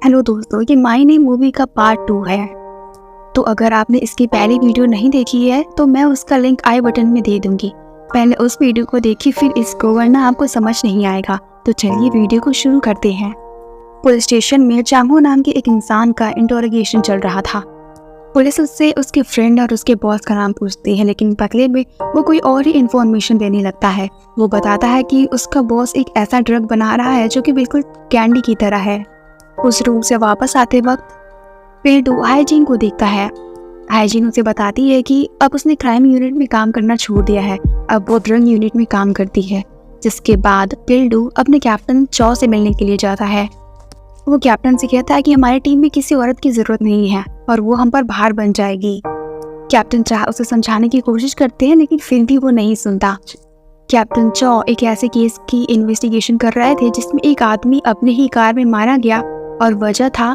Hello दोस्तों, ये my name movie का पार्ट 2 है। तो अगर आपने इसकी पहली वीडियो नहीं देखी है तो मैं उसका लिंक आई बटन में दे दूंगी। पहले उस वीडियो को देखिए फिर इसको, वरना आपको समझ नहीं आएगा। तो चलिए वीडियो को शुरू करते हैं। पुलिस स्टेशन में चांगो नाम के एक इंसान का इंटरोगेशन चल रहा था। पुलिस उससे उसके फ्रेंड और उसके बॉस का नाम पूछती है, लेकिन बदले में वो कोई और ही इन्फॉर्मेशन देने लगता है। वो बताता है कि उसका बॉस एक ऐसा ड्रग बना रहा है जो कि बिल्कुल कैंडी की तरह है। उस रूम से वापस आते वक्त पेडू हाइजीन को देखता है। हाइजीन उसे बताती है कि अब उसने क्राइम यूनिट में काम करना छोड़ दिया है, अब वो ड्रग यूनिट में काम करती है। जिसके बाद पेडू अपने कैप्टन चौ से मिलने के लिए जाता है। वो कैप्टन से कहता है कि हमारी टीम में किसी औरत की जरूरत नहीं है और वो हम पर भार बन जाएगी। कैप्टन चाह उसे समझाने की कोशिश करते हैं, लेकिन फिर भी वो नहीं सुनता। कैप्टन चौ एक ऐसे केस की इन्वेस्टिगेशन कर रहे थे जिसमें एक आदमी अपने ही कार में मारा गया और वजह था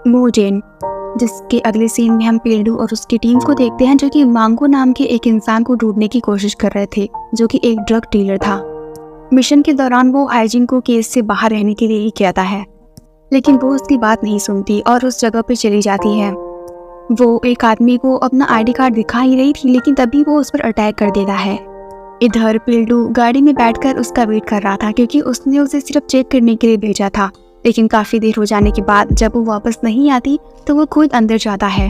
मोजेन। जिसके अगले सीन में हम पेडू और उसकी टीम को देखते हैं जो कि मांगो नाम के एक इंसान को ढूंढने की कोशिश कर रहे थे, जो कि एक ड्रग डीलर था। मिशन के दौरान वो हाइजीन को केस से बाहर रहने के लिए ही कहता है, लेकिन वो उसकी बात नहीं सुनती और उस जगह पे चली जाती है। वो एक आदमी को अपना आईडी कार्ड दिखा ही रही थी, लेकिन तभी वो उस पर अटैक कर देता है। इधर पेडू गाड़ी में बैठकर उसका वेट कर रहा था, क्योंकि उसने उसे सिर्फ चेक करने के लिए भेजा था। लेकिन काफ़ी देर हो जाने के बाद जब वो वापस नहीं आती तो वो खुद अंदर जाता है।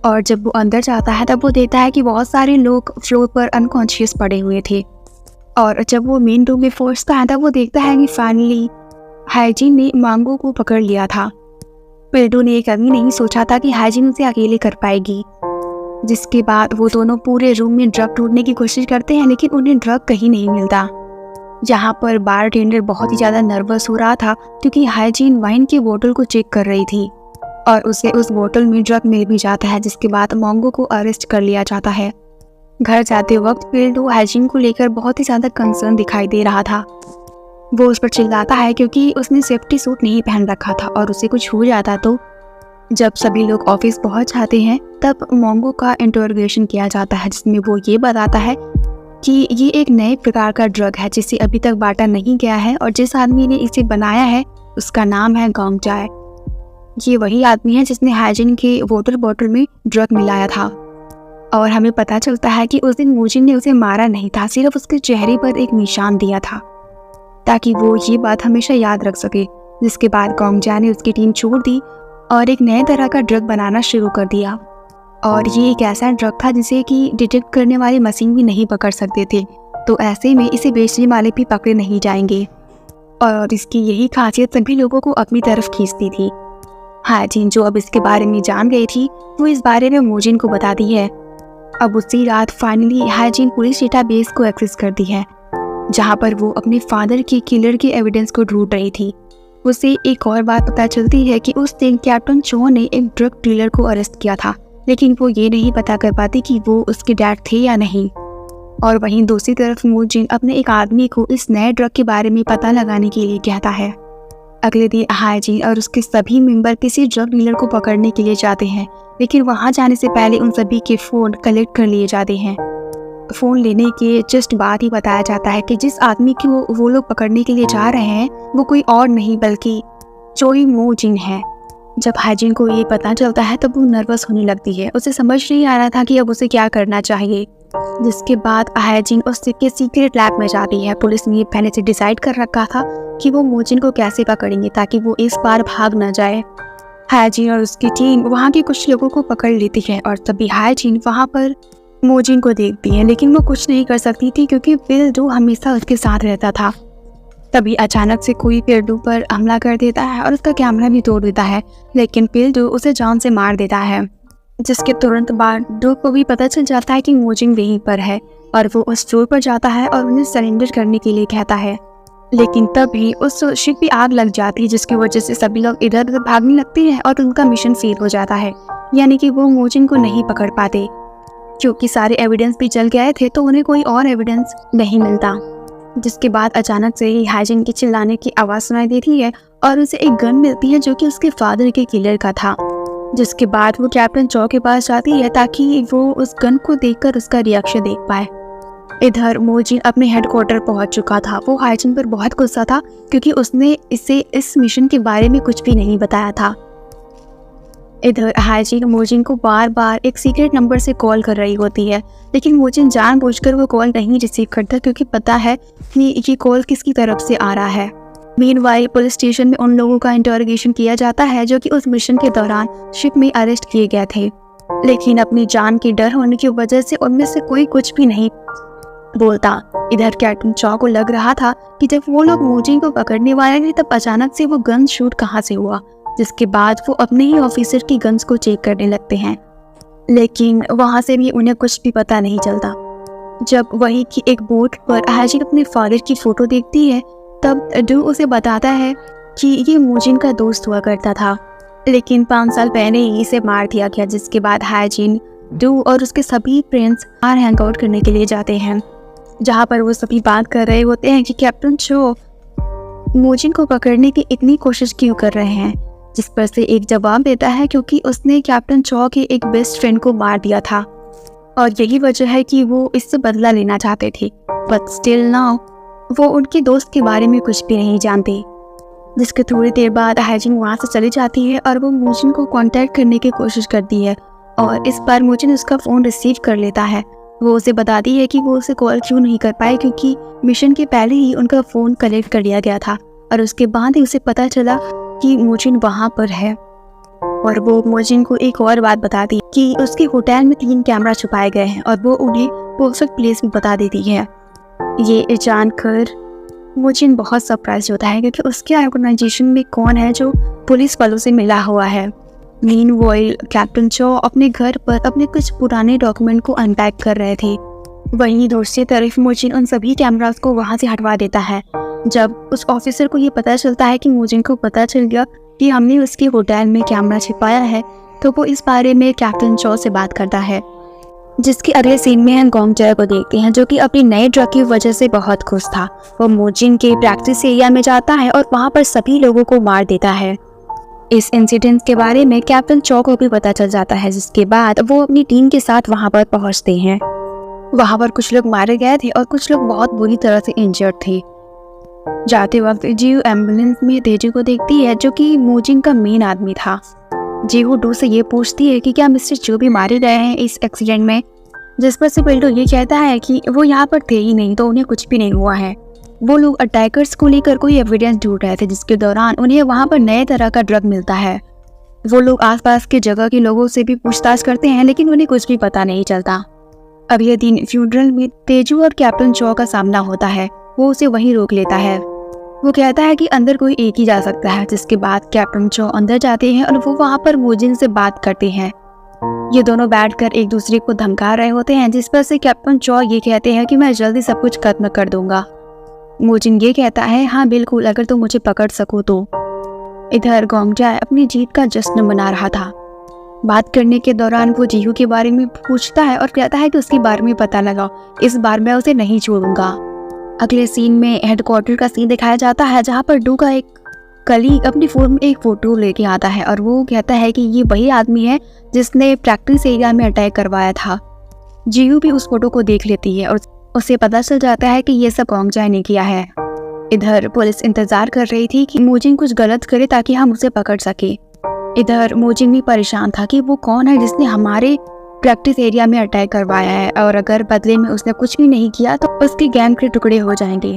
और जब वो अंदर जाता है तब वो देखता है कि बहुत सारे लोग फ्लोर पर अनकॉन्शियस पड़े हुए थे। और जब वो मेन रूम में पहुंचता है तब वो देखता है कि फाइनली हाइजीन ने मांगो को पकड़ लिया था। पेडू ने कभी नहीं सोचा था कि हाइजीन उसे अकेले कर पाएगी। जिसके बाद वो दोनों पूरे रूम में ड्रग ढूंढने की कोशिश करते हैं, लेकिन उन्हें ड्रग कहीं नहीं मिलता। यहाँ पर बार टेंडर बहुत ही ज़्यादा नर्वस हो रहा था, क्योंकि हाइजीन वाइन की बोतल को चेक कर रही थी और उसे उस बोतल में ड्रग मिल भी जाता है। जिसके बाद मांगो को अरेस्ट कर लिया जाता है। घर जाते वक्त पेडू हाइजीन को लेकर बहुत ही ज़्यादा कंसर्न दिखाई दे रहा था। वो उस पर चिल्लाता है क्योंकि उसने सेफ्टी सूट नहीं पहन रखा था और उसे कुछ हो जाता तो। जब सभी लोग ऑफिस पहुंच जाते हैं तब मांगो का इंटरोगेशन किया जाता है, जिसमें वो ये बताता है कि ये एक नए प्रकार का ड्रग है जिसे अभी तक बांटा नहीं गया है, और जिस आदमी ने इसे बनाया है उसका नाम है गोंगजाय। ये वही आदमी है जिसने हाइजीन के बोतल में ड्रग मिलाया था। और हमें पता चलता है कि उस दिन मोजिन ने उसे मारा नहीं था, सिर्फ उसके चेहरे पर एक निशान दिया था ताकि वो ये बात हमेशा याद रख सके। जिसके बाद गोंगजाय ने उसकी टीम छोड़ दी और एक नए तरह का ड्रग बनाना शुरू कर दिया। और ये एक ऐसा ड्रग था जिसे कि डिटेक्ट करने वाले मशीन भी नहीं पकड़ सकते थे, तो ऐसे में इसे बेचने वाले भी पकड़े नहीं जाएंगे। और इसकी यही खासियत सभी लोगों को अपनी तरफ खींचती थी। हाइजीन जो अब इसके बारे में जान गई थी, वो इस बारे में मोजिन को बताती है। अब उसी रात फाइनली हाइजीन पुलिस डेटाबेस को एक्सेस करती है, जहाँ पर वो अपने फादर के किलर के एविडेंस को ढूंढ रही थी। उसे एक और बात पता चलती है कि उस दिन कैप्टन चो ने एक ड्रग डीलर को अरेस्ट किया था, लेकिन वो ये नहीं पता कर पाती कि वो उसके डैड थे या नहीं। और वहीं दूसरी तरफ मोजिन अपने एक आदमी को इस नए ड्रग के बारे में पता लगाने के लिए कहता है। अगले दिन हाइजीन और उसके सभी मेंबर किसी ड्रग डीलर को पकड़ने के लिए जाते हैं, लेकिन वहां जाने से पहले उन सभी के फ़ोन कलेक्ट कर लिए जाते हैं। फ़ोन लेने के जस्ट बाद ही बताया जाता है कि जिस आदमी को वो लोग पकड़ने के लिए जा रहे हैं वो कोई और नहीं बल्कि चोई मोजिन है। जब हाइजीन को ये पता चलता है तब वो नर्वस होने लगती है। उसे समझ नहीं आ रहा था कि अब उसे क्या करना चाहिए। जिसके बाद हाइजीन उसके सीक्रेट लैब में जाती है। पुलिस ने पहले से डिसाइड कर रखा था कि वो मोजिन को कैसे पकड़ेंगे ताकि वो इस बार भाग न जाए। हाइजीन और उसकी टीम वहाँ के कुछ लोगों को पकड़ लेती है और तभी हाइजीन वहाँ पर मोजिन को देखती है, लेकिन वो कुछ नहीं कर सकती थी क्योंकि पेडू हमेशा उसके साथ रहता था। तभी अचानक से कोई पेडू पर हमला कर देता है और उसका कैमरा भी तोड़ देता है, लेकिन पेडू उसे जान से मार देता है। जिसके तुरंत बाद डू को भी पता चल जाता है कि मोजिन वहीं पर है और वो उस फ्लोर पर जाता है और उन्हें सरेंडर करने के लिए कहता है। लेकिन तभी उस शिप पे आग लग जाती है, जिसकी वजह से सभी लोग इधर उधर भागने लगते हैं और उनका मिशन फेल हो जाता है, यानी कि वो मोजिन को नहीं पकड़ पाते। क्योंकि सारे एविडेंस भी जल गए थे तो उन्हें कोई और एविडेंस नहीं मिलता। जिसके बाद अचानक से ही हाइजीन की चिल्लाने की आवाज़ सुनाई देती है और उसे एक गन मिलती है जो कि उसके फादर के किलर का था। जिसके बाद वो कैप्टन चौ के पास जाती है ताकि वो उस गन को देखकर उसका रिएक्शन देख पाए। इधर मोजिन अपने हेडक्वार्टर पहुंच चुका था। वो हाइजिन पर बहुत गुस्सा था क्योंकि उसने इसे इस मिशन के बारे में कुछ भी नहीं बताया था। इधर हाइजिन मोजिन को बार बार एक सीक्रेट नंबर से कॉल कर रही होती है, लेकिन मोजिन जानबूझकर वो कॉल नहीं रिसीव करता क्योंकि पता है कि ये कॉल किसकी तरफ से आ रहा है। मीनवाइल पुलिस स्टेशन में उन लोगों का इंटरोगेशन किया जाता है जो कि उस मिशन के दौरान शिप में अरेस्ट किए गए थे, लेकिन अपनी जान के डर होने की वजह से उनमें से कोई कुछ भी नहीं बोलता। इधर कैप्टन चॉ को लग रहा था कि जब वो लोग मोजिन को पकड़ने वाले थे तब अचानक से वो गन शूट कहाँ से हुआ, जिसके बाद वो अपने ही ऑफिसर की गन्स को चेक करने लगते हैं, लेकिन वहाँ से भी उन्हें कुछ भी पता नहीं चलता। जब वही की एक बोट पर हाइजिन अपने फादर की फोटो देखती है तब डू उसे बताता है कि ये मोजिन का दोस्त हुआ करता था, लेकिन 5 साल पहले ही इसे मार दिया गया, जिसके बाद हाइजिन डू और उसके सभी फ्रेंड्स बाहर हैंग आउट करने के लिए जाते हैं, जहाँ पर वो सभी बात कर रहे होते हैं कि कैप्टन चो मोजिन को पकड़ने की इतनी कोशिश क्यों कर रहे हैं, जिस पर से एक जवाब देता है क्योंकि उसने कैप्टन चॉ के एक बेस्ट फ्रेंड को मार दिया था और यही वजह है कि वो इससे बदला लेना चाहते थे, बट स्टिल नाउ वो उनके दोस्त के बारे में कुछ भी नहीं जानते। जिसके थोड़ी देर बाद हाइजिन वहाँ से चली जाती है और वो मोजिन को कांटेक्ट करने की कोशिश करती है और इस बार मोजिन उसका फ़ोन रिसीव कर लेता है। वो उसे बताती है कि वो उसे कॉल क्यों नहीं कर पाए क्योंकि मिशन के पहले ही उनका फ़ोन कलेक्ट कर लिया गया था और उसके बाद ही उसे पता चला कि मोजिन वहाँ पर है। और वो मोजिन को एक और बात बताती है कि उसके होटल में 3 कैमरा छुपाए गए हैं और वो उन्हें परफेक्ट प्लेस भी बता देती है। ये जानकर मोजिन बहुत सरप्राइज होता है क्योंकि उसके ऑर्गेनाइजेशन में कौन है जो पुलिस वालों से मिला हुआ है। मीनवाइल कैप्टन चॉ अपने घर पर अपने कुछ पुराने डॉक्यूमेंट को अनपैक कर रहे थे। वहीं दूसरी तरफ मोजिन उन सभी कैमरास को वहां से हटवा देता है। जब उस ऑफिसर को ये पता चलता है कि मोजिन को पता चल गया कि हमने उसके होटल में कैमरा छिपाया है, तो वो इस बारे में कैप्टन चॉ से बात करता है। जिसके अगले सीन में हम गोंगजाय को देखते हैं जो कि अपनी नए ड्रग की वजह से बहुत खुश था। वो मोजिन के प्रैक्टिस एरिया में जाता है और वहाँ पर सभी लोगों को मार देता है। इस इंसिडेंट के बारे में कैप्टन चॉ को भी पता चल जाता है, जिसके बाद वो अपनी टीम के साथ वहाँ पर पहुँचते हैं। वहाँ पर कुछ लोग मारे गए थे और कुछ लोग बहुत बुरी तरह से इंजर्ड थे। जाते वक्त जीहू एम्बुलेंस में तेजू को देखती है जो कि मोजिन का मेन आदमी था। जीहू डू से ये पूछती है कि क्या मिस्टर चो भी मारे गए हैं इस एक्सीडेंट में, जिस पर से पिल्टो ये कहता है कि वो यहाँ पर थे ही नहीं तो उन्हें कुछ भी नहीं हुआ है। वो लोग अटैकर्स को लेकर कोई एविडेंस ढूंढ रहे थे, जिसके दौरान उन्हें वहाँ पर नए तरह का ड्रग मिलता है। वो लोग आसपास के जगह के लोगों से भी पूछताछ करते हैं लेकिन उन्हें कुछ भी पता नहीं चलता। अगले दिन फ्यूनरल में तेजू और कैप्टन चॉ का सामना होता है। वो उसे वहीं रोक लेता है। वो कहता है कि अंदर कोई एक ही जा सकता है, जिसके बाद कैप्टन चॉ अंदर जाते हैं और वो वहाँ पर मोजिन से बात करते हैं। ये दोनों बैठकर एक दूसरे को धमका रहे होते हैं, जिस पर से कैप्टन चॉ ये कहते हैं कि मैं जल्दी सब कुछ खत्म कर दूंगा। मोजिन ये कहता है हाँ बिल्कुल, अगर तुम मुझे पकड़ सको तो। इधर गोंगजाय अपनी जीत का जश्न मना रहा था। बात करने के दौरान वो जीहू के बारे में पूछता है और कहता है कि उसके बारे में पता लगाओ, इस बार मैं उसे नहीं छोड़ूंगा। अगले सीन में हेडक्वार्टर का सीन दिखाया जाता है जहाँ पर डू का एक कलीग अपनी फोन में एक फोटो लेके आता है और वो कहता है कि ये वही आदमी है जिसने प्रैक्टिस एरिया में अटैक करवाया था। जीहू भी उस फोटो को देख लेती है और उसे पता चल जाता है कि ये सब गोंगजाय ने किया है। इधर पुलिस इंतजार कर रही थी कि मोजिन कुछ गलत करे ताकि हम उसे पकड़ सके। इधर मोजिन भी परेशान था कि वो कौन है जिसने हमारे प्रैक्टिस एरिया में अटैक करवाया है और अगर बदले में उसने कुछ भी नहीं किया तो उसके गैंग के टुकड़े हो जाएंगे।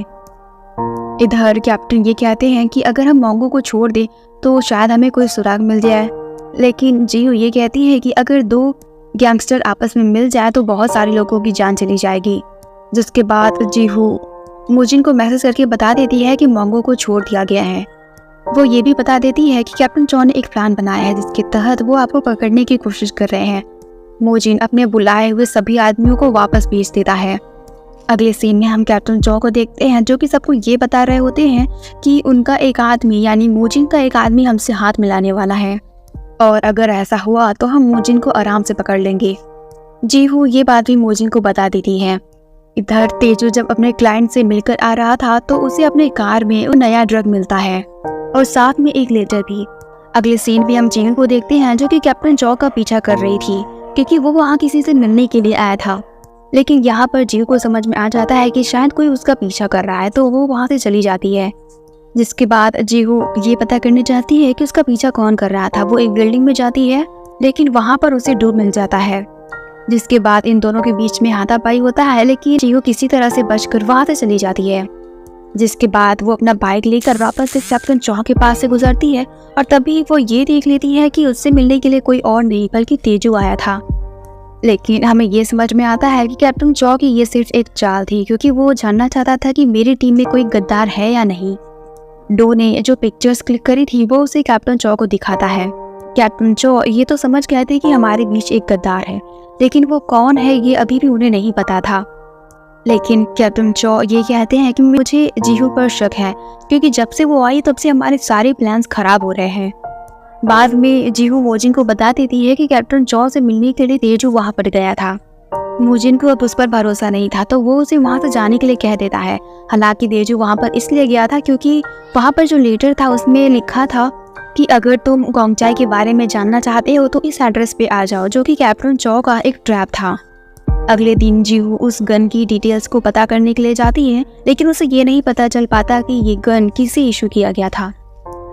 इधर कैप्टन ये कहते हैं कि अगर हम मोंगो को छोड़ दें तो शायद हमें कोई सुराग मिल जाए, लेकिन जीहू ये कहती है कि अगर 2 गैंगस्टर आपस में मिल जाए तो बहुत सारे लोगों की जान चली जाएगी। जिसके बाद जीहू मोजिन को मैसेज करके बता देती है कि मोंगो को छोड़ दिया गया है। वो ये भी बता देती है कि कैप्टन चॉ ने एक प्लान बनाया है जिसके तहत वो आपको पकड़ने की कोशिश कर रहे हैं। मोजिन अपने बुलाए हुए सभी आदमियों को वापस भेज देता है। अगले सीन में हम कैप्टन चॉ को देखते हैं जो कि सबको ये बता रहे होते हैं कि उनका एक आदमी यानी मोजिन का एक आदमी हमसे हाथ मिलाने वाला है और अगर ऐसा हुआ तो हम मोजिन को आराम से पकड़ लेंगे। जीहू ये बात भी मोजिन को बता देती है। इधर तेजू जब अपने क्लाइंट से मिलकर आ रहा था तो उसे अपने कार में नया ड्रग मिलता है और साथ में एक लेटर भी। अगले सीन में हम जीहू को देखते हैं जो कि कैप्टन चॉ का पीछा कर रही थी क्योंकि वो वहाँ किसी से मिलने के लिए आया था। लेकिन यहाँ पर जीहू को समझ में आ जाता है कि शायद कोई उसका पीछा कर रहा है, तो वो वहाँ से चली जाती है। जिसके बाद जीहू ये पता करने जाती है कि उसका पीछा कौन कर रहा था। वो एक बिल्डिंग में जाती है, लेकिन वहाँ पर उसे डूब मिल जाता है। जिसके बाद इन दोनों के बीच में हाथापाई होता है, लेकिन जीहू किसी तरह से बचकर वहाँ से चली जाती है। जिसके बाद वो अपना बाइक लेकर वापस से कैप्टन चौ के पास से गुजरती है, और तभी वो ये देख लेती है कि उससे मिलने के लिए कोई और नहीं बल्कि तेजू आया था। लेकिन हमें ये समझ में आता है कि कैप्टन चौ की ये सिर्फ एक चाल थी, क्योंकि वो जानना चाहता था कि मेरी टीम में कोई गद्दार है या नहीं। डो ने जो पिक्चर्स क्लिक करी थी वो उसे कैप्टन चौ को दिखाता है। कैप्टन चौ ये तो समझ गए थे कि हमारे बीच एक गद्दार है, लेकिन वो कौन है ये अभी भी उन्हें नहीं पता था। लेकिन कैप्टन चौ ये कहते हैं कि मुझे जीहू पर शक है, क्योंकि जब से वो आई तब से हमारे सारे प्लान्स खराब हो रहे हैं। बाद में जीहू मोजिन को बता देती है कि कैप्टन चौ से मिलने के लिए तेजू वहाँ पर गया था। मोजिन को अब उस पर भरोसा नहीं था, तो वो उसे वहाँ से जाने के लिए कह देता है। हालांकि तेजू वहाँ पर इसलिए गया था क्योंकि वहाँ पर जो लेटर था उसमें लिखा था कि अगर तुम गोंगचाई के बारे में जानना चाहते हो तो इस एड्रेस पे आ जाओ, जो कि कैप्टन चौ का एक ट्रैप था। अगले दिन जीहू उस गन की डिटेल्स को पता करने के लिए जाती है, लेकिन उसे ये नहीं पता चल पाता कि ये गन किसे इशू किया गया था।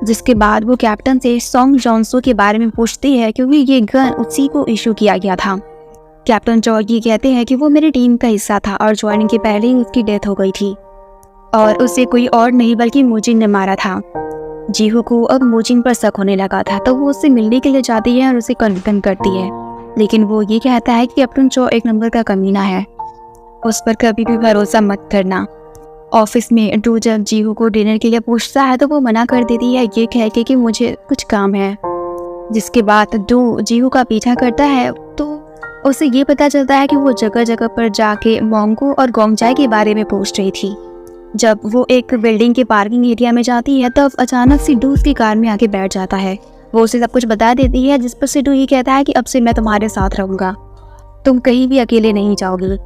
जिसके बाद वो कैप्टन से सॉन्ग जॉनसो के बारे में पूछती है, क्योंकि ये गन उसी को इशू किया गया था। कैप्टन चौ ये कहते हैं कि वो मेरी टीम का हिस्सा था और ज्वाइनिंग के पहले ही उसकी डेथ हो गई थी, और उसे कोई और नहीं बल्कि मोजिन ने मारा था। जीहू को अब मोजिन पर शक होने लगा था, तो वो उससे मिलने के लिए जाती है और उसे कन्फर्म करती है। लेकिन वो ये कहता है कि कैप्टन चौ एक नंबर का कमीना है, उस पर कभी भी भरोसा मत करना। ऑफिस में डू जब जीहू को डिनर के लिए पूछता है तो वो मना कर देती है, ये कह के कि मुझे कुछ काम है। जिसके बाद डू जीहू का पीछा करता है, तो उसे ये पता चलता है कि वो जगह जगह पर जाके मोंगो और गोंगचाई के बारे में पूछ रही थी। जब वो एक बिल्डिंग के पार्किंग एरिया में जाती है तब अचानक से डू उसकी कार में आके बैठ जाता है। वो उसे सब कुछ बता देती है, जिस पर से डू ये कहता है कि अब से मैं तुम्हारे साथ रहूँगा, तुम कहीं भी अकेले नहीं जाओगी।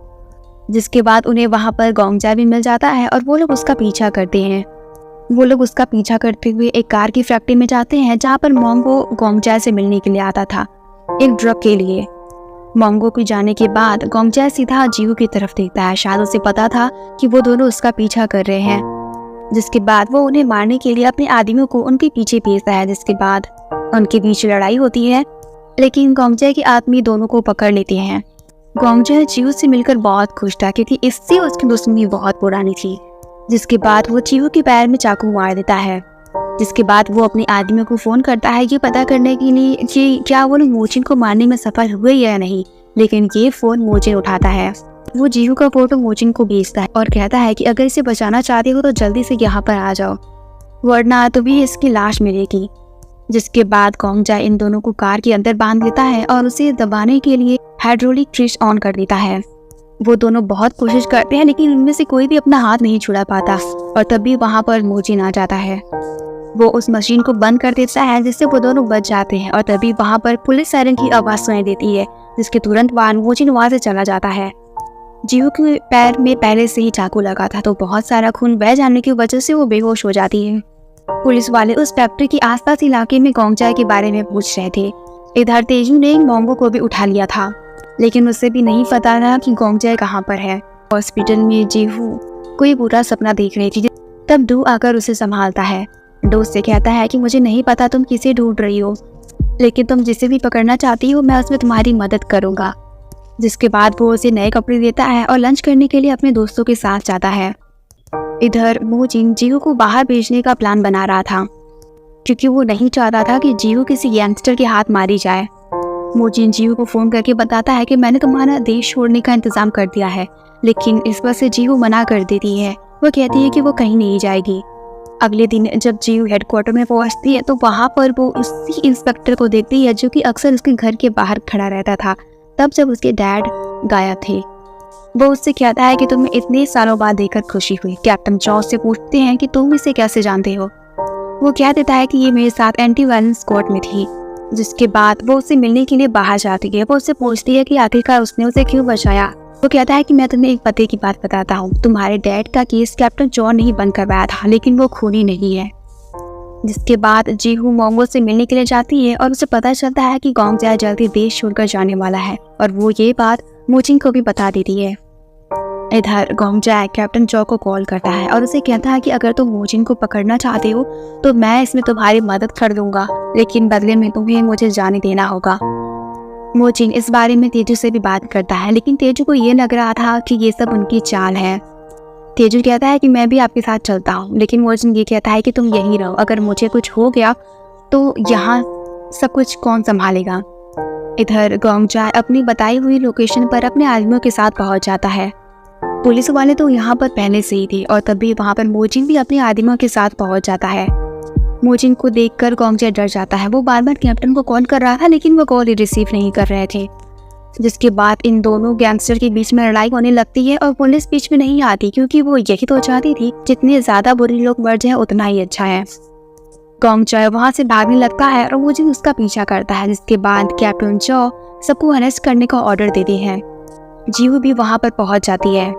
जिसके बाद उन्हें वहाँ पर गोंगचाई भी मिल जाता है और वो लोग उसका पीछा करते हैं। वो लोग उसका पीछा करते हुए एक कार की फैक्ट्री में जाते हैं, जहाँ पर मोंगो गोंगचाई से मिलने के लिए आता था, एक ड्रग के लिए। मोंगो को जाने के बाद गोंगचाई सीधा जीहू की तरफ देखता है। शायद उसे पता था कि वो दोनों उसका पीछा कर रहे हैं। जिसके बाद वो उन्हें मारने के लिए अपने आदमियों को उनके पीछे भेजता है। जिसके बाद उनके बीच लड़ाई होती है, लेकिन गोंगचाई के आदमी दोनों को पकड़ लेते हैं। गोंगचाई जीहू से मिलकर बहुत खुश था, क्योंकि इससे उसकी दुश्मनी बहुत पुरानी थी। जिसके बाद वो जीहू के पैर में चाकू मार देता है। जिसके बाद वो अपने आदमियों को फोन करता है ये पता करने के लिए कि क्या वो लोग मोजिन को मारने में सफल हुए या नहीं। लेकिन ये फोन मोजिन उठाता है। वो जीहू का फोटो मोजिन को भेजता है और कहता है कि अगर इसे बचाना चाहते हो तो जल्दी से यहाँ पर आ जाओ, वरना तुम्हें इसकी लाश मिलेगी। जिसके बाद गोंगचाई इन दोनों को कार के अंदर बांध लेता है और उसे दबाने के लिए हाइड्रोलिक स्विच ऑन कर देता है। वो दोनों बहुत कोशिश करते हैं, लेकिन उनमें से कोई भी अपना हाथ नहीं छुड़ा पाता, और तभी वहाँ पर मोजिन आ जाता है। वो उस मशीन को बंद कर देता है, जिससे वो दोनों बच जाते हैं, और तभी वहाँ पर पुलिस सायरन की आवाज़ सुनाई देती है, जिसके तुरंत बाद मोजिन वहाँ से चला जाता है। जीहू के पैर में पहले से ही चाकू लगा था, तो बहुत सारा खून बह जाने की वजह से वो बेहोश हो जाती है। पुलिस वाले उस फैक्ट्री के आसपास इलाके में गोंगचाई के बारे में पूछ रहे थे। इधर तेजू ने मोंगो को भी उठा लिया था, लेकिन उसे भी नहीं पता था कि गोंगचाई कहाँ पर है। हॉस्पिटल में जीहू कोई बुरा सपना देख रही थी, तब डू आकर उसे संभालता है। डू से कहता है कि मुझे नहीं पता तुम किसे ढूंढ रही हो, लेकिन तुम जिसे भी पकड़ना चाहती हो मैं उसमें तुम्हारी मदद करूँगा। जिसके बाद वो उसे नए कपड़े देता है और लंच करने के लिए अपने दोस्तों के साथ जाता है। इधर मोजिन जीहू को बाहर भेजने का प्लान बना रहा था, क्योंकि वो नहीं चाहता था कि जीहू किसी गैंगस्टर के हाथ मारी जाए। मोजिन जीहू को फोन करके बताता है कि मैंने तुम्हारा देश छोड़ने का इंतजाम कर दिया है, लेकिन इस पर से जीहू मना कर देती है। वो कहती है कि वो कहीं नहीं जाएगी। अगले दिन जब जीहू हेडक्वार्टर में पहुंचती है तो वहाँ पर वो उसी इंस्पेक्टर को देखती है जो कि अक्सर उसके घर के बाहर खड़ा रहता था तब जब उसके डैड गायब थे। वो उससे कहता है कि तुम्हें इतने सालों बाद देखकर खुशी हुई। कैप्टन चौ से पूछते हैं कि तुम इसे कैसे जानते हो। वो कह देता है कि ये मेरे साथ एंटी वायलेंस स्क्वाड में थी। जिसके बाद वो उससे मिलने के लिए बाहर जाती है। वो उससे पूछती है कि आखिरकार उसने उसे क्यों बचाया। वो कहता है कि मैं तुम्हें एक पते की बात बताता हूँ, तुम्हारे डैड का केस कैप्टन चौ ने ही बंद करवाया था, लेकिन वो खूनी नहीं है। जिसके बाद जीहू मोंगो से मिलने के लिए जाती है और उसे पता चलता है कि गोंगचाई जल्दी देश छोड़कर जाने वाला है, और वो ये बात मोजिन को भी बता देती है। इधर गोंगजाक कैप्टन चौ को कॉल करता है और उसे कहता है कि अगर तुम मोजिन को पकड़ना चाहते हो तो मैं इसमें तुम्हारी मदद कर दूंगा, लेकिन बदले में तुम्हें मुझे जाने देना होगा। मोजिन इस बारे में तेजू से भी बात करता है, लेकिन तेजू को ये लग रहा था कि ये सब उनकी चाल है। तेजू कहता है कि मैं भी आपके साथ चलता हूँ, लेकिन मोजिन ये कहता है कि तुम यहीं रहो, अगर मुझे कुछ हो गया तो यहाँ सब कुछ कौन संभालेगा। इधर गोंगजाक अपनी बताई हुई लोकेशन पर अपने आदमियों के साथ पहुँच जाता है। पुलिस वाले तो यहाँ पर पहले से ही थे और तभी वहाँ पर मोजिन भी अपने आदमियों के साथ पहुँच जाता है। मोजिन को देखकर गोंगजाक डर जाता है। वो बार बार कैप्टन को कॉल कर रहा था, लेकिन वो कॉल रिसीव नहीं कर रहे थे। जिसके बाद इन दोनों गैंगस्टर के बीच में लड़ाई होने लगती है और पुलिस बीच में नहीं आती, क्योंकि वो यही तो चाहती थी जितने ज्यादा बुरे लोग मर जाए उतना ही अच्छा है। गोंगजाक वहाँ से भागने लगता है और मोजिन उसका पीछा करता है। जिसके बाद कैप्टन चौ सबको अरेस्ट करने का ऑर्डर देते हैं। जीहू भी वहाँ पर पहुँच जाती है।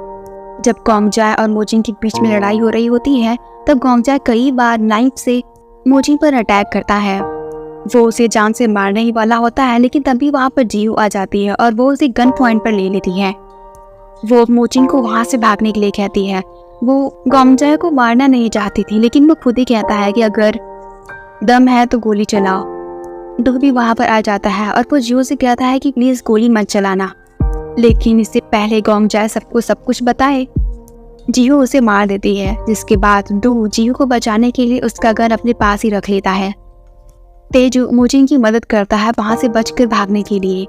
जब गोंगजाक और मोजिन के बीच में लड़ाई हो रही होती है तब गोंगजाक कई बार नाइफ से मोजिन पर अटैक करता है। वो उसे जान से मारने ही वाला होता है, लेकिन तभी वहाँ पर जीहू आ जाती है और वो उसे गन पॉइंट पर ले लेती है। वो मोजिन को वहाँ से भागने के लिए कहती है। वो गोंगजाक को मारना नहीं चाहती थी, लेकिन वो खुद ही कहता है कि अगर दम है तो गोली चलाओ। डू भी वहाँ पर आ जाता है और वो जीहू से कहता है कि प्लीज गोली मत चलाना, लेकिन इससे पहले गोंगजाक सबको सब कुछ बताए जीहू उसे मार देती है। जिसके बाद डू जीहू को बचाने के लिए उसका गन अपने पास ही रख लेता है। तेजू मोजिन की मदद करता है वहाँ से बचकर भागने के लिए।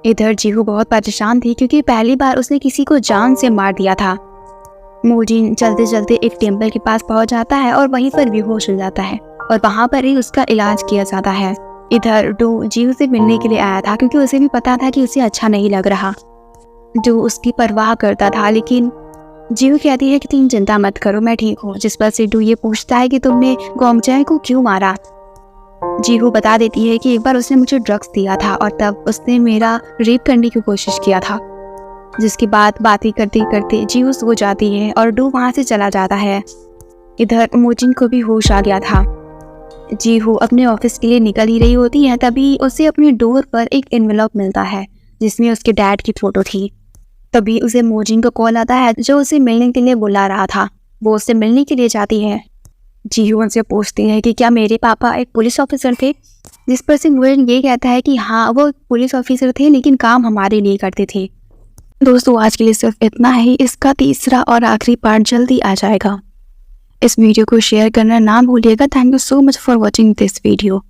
इधर जीहू बहुत परेशान थी, क्योंकि पहली बार उसने किसी को जान से मार दिया था। मोजिन चलते चलते एक टेम्पल के पास पहुँच जाता है और वहीं पर बेहोश हो जाता है और वहाँ पर ही उसका इलाज किया जाता है। इधर डू जीहू से मिलने के लिए आया था, क्योंकि उसे भी पता था कि उसे अच्छा नहीं लग रहा। डू उसकी परवाह करता था, लेकिन जीहू कहती है कि तुम चिंता मत करो, मैं ठीक हूँ। जिस पर से डू ये पूछता है कि तुमने गोंगजाक को क्यों मारा। जीहू बता देती है कि एक बार उसने मुझे ड्रग्स दिया था और तब उसने मेरा रेप करने की कोशिश किया था। जिसके बाद बातें करते करते जीहू सो जाती है और डू वहाँ से चला जाता है। इधर मोजिन को भी होश आ गया था। जीहू अपने ऑफिस के लिए निकल ही रही होती है, तभी उसे अपने डोर पर एक एनवेलप मिलता है जिसमें उसके डैड की फोटो थी। तभी उसे मोजिन का कॉल आता है, जो उसे मिलने के लिए बुला रहा था। वो उससे मिलने के लिए जाती है। जीहू उनसे पूछती है कि क्या मेरे पापा एक पुलिस ऑफिसर थे, जिस पर से मोजिन ये कहता है कि हाँ वो पुलिस ऑफिसर थे, लेकिन काम हमारे लिए करते थे। दोस्तों आज के लिए सिर्फ इतना ही। इसका तीसरा और आखिरी पार्ट जल्दी आ जाएगा। इस वीडियो को शेयर करना ना भूलिएगा। Thank you so much for watching this video.